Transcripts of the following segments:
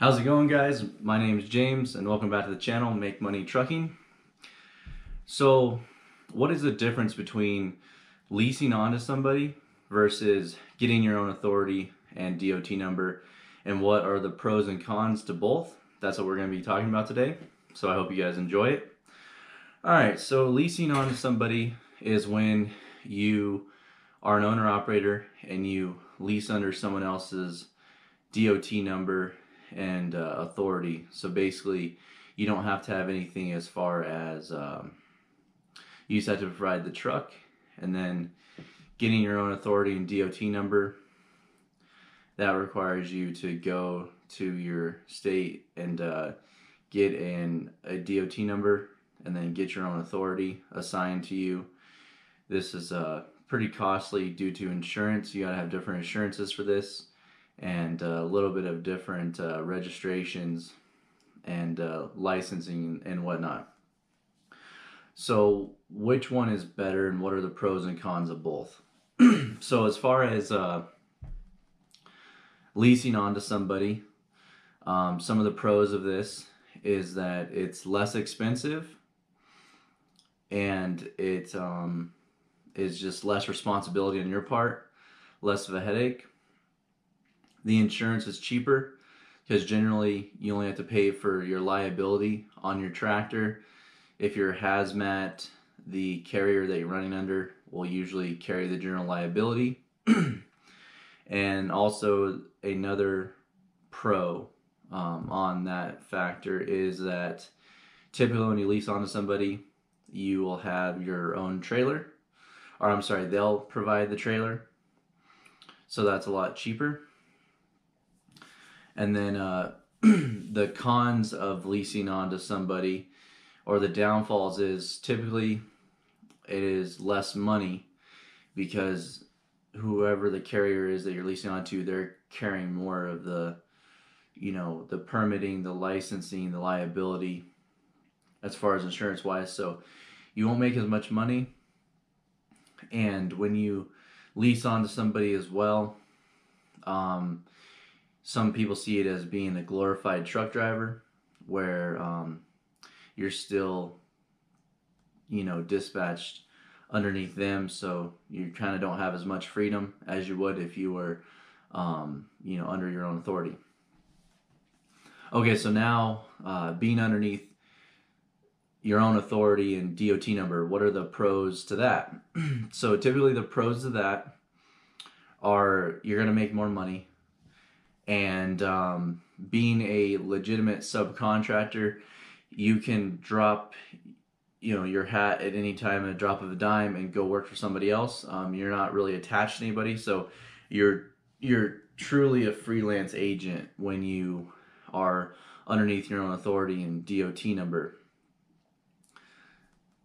How's it going, guys? My name is James and welcome back to the channel Make Money Trucking. So what is the difference between leasing onto somebody versus getting your own authority and DOT number, and what are the pros and cons to both? That's what we're going to be talking about today, so I hope you guys enjoy it. Alright, so leasing onto somebody is when you are an owner operator and you lease under someone else's DOT number and authority. So basically you don't have to have anything as far as you just have to provide the truck, and then getting your own authority and DOT number, that requires you to go to your state and get a DOT number and then get your own authority assigned to you. This is pretty costly due to insurance. You gotta have different insurances for this, and a little bit of different registrations and licensing and whatnot. So which one is better and what are the pros and cons of both? So as far as leasing onto somebody, some of the pros of this is that it's less expensive and it is just less responsibility on your part, less of a headache. The insurance is cheaper because generally you only have to pay for your liability on your tractor. If you're hazmat, the carrier that you're running under will usually carry the general liability. And also another pro on that factor is that typically when you lease onto somebody, you will have your own trailer, or I'm sorry, they'll provide the trailer, so that's a lot cheaper. And then the cons of leasing onto somebody, or the downfalls, is typically it is less money because whoever the carrier is that you're leasing onto, they're carrying more of the, the permitting, the licensing, the liability as far as insurance wise. So you won't make as much money. And when you lease onto somebody as well, some people see it as being a glorified truck driver, where you're still, dispatched underneath them, so you kind of don't have as much freedom as you would if you were, under your own authority. Okay, so now being underneath your own authority and DOT number, what are the pros to that? So typically the pros to that are you're going to make more money. And being a legitimate subcontractor, you can drop, your hat at any time, at a drop of a dime, and go work for somebody else. You're not really attached to anybody, so you're truly a freelance agent when you are underneath your own authority and DOT number.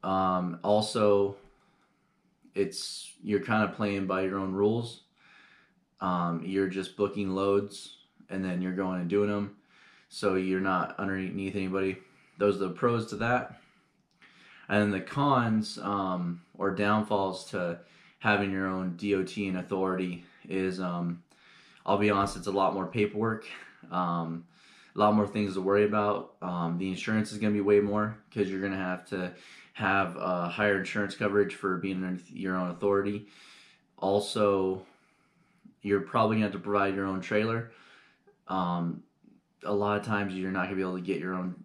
Also, you're kind of playing by your own rules. You're just booking loads and then you're going and doing them, so you're not underneath anybody. Those are the pros to that. And then the cons, or downfalls to having your own DOT and authority is, I'll be honest, it's a lot more paperwork, a lot more things to worry about. The insurance is going to be way more because you're going to have higher insurance coverage for being underneath your own authority. Also, you're probably going to have to provide your own trailer. A lot of times you're not going to be able to get your own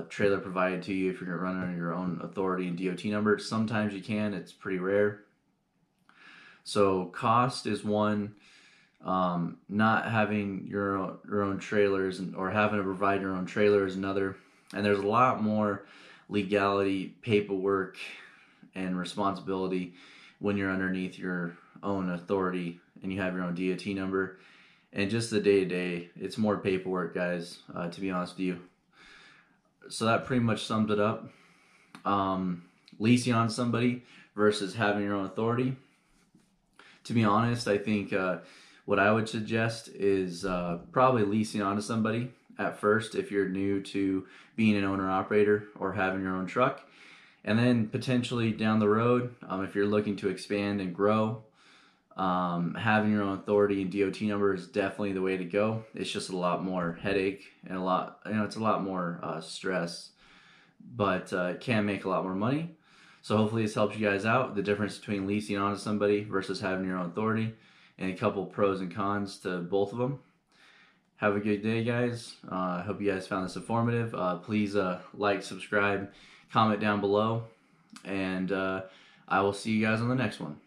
trailer provided to you if you're going to run under your own authority and DOT number. Sometimes you can, it's pretty rare. So cost is one. Not having your own trailers or having to provide your own trailer is another. And there's a lot more legality, paperwork, and responsibility when you're underneath your own authority and you have your own DOT number. And just the day-to-day, it's more paperwork, guys, to be honest with you. So that pretty much sums it up. Leasing on somebody versus having your own authority. To be honest, I think what I would suggest is probably leasing onto somebody at first if you're new to being an owner-operator or having your own truck. And then potentially down the road, if you're looking to expand and grow, Having your own authority and DOT number is definitely the way to go. It's just a lot more headache and it's a lot more stress, but it can make a lot more money. So hopefully this helps you guys out. The difference between leasing onto somebody versus having your own authority, and a couple pros and cons to both of them. Have a good day, guys. I hope you guys found this informative. Please like, subscribe, comment down below, and I will see you guys on the next one.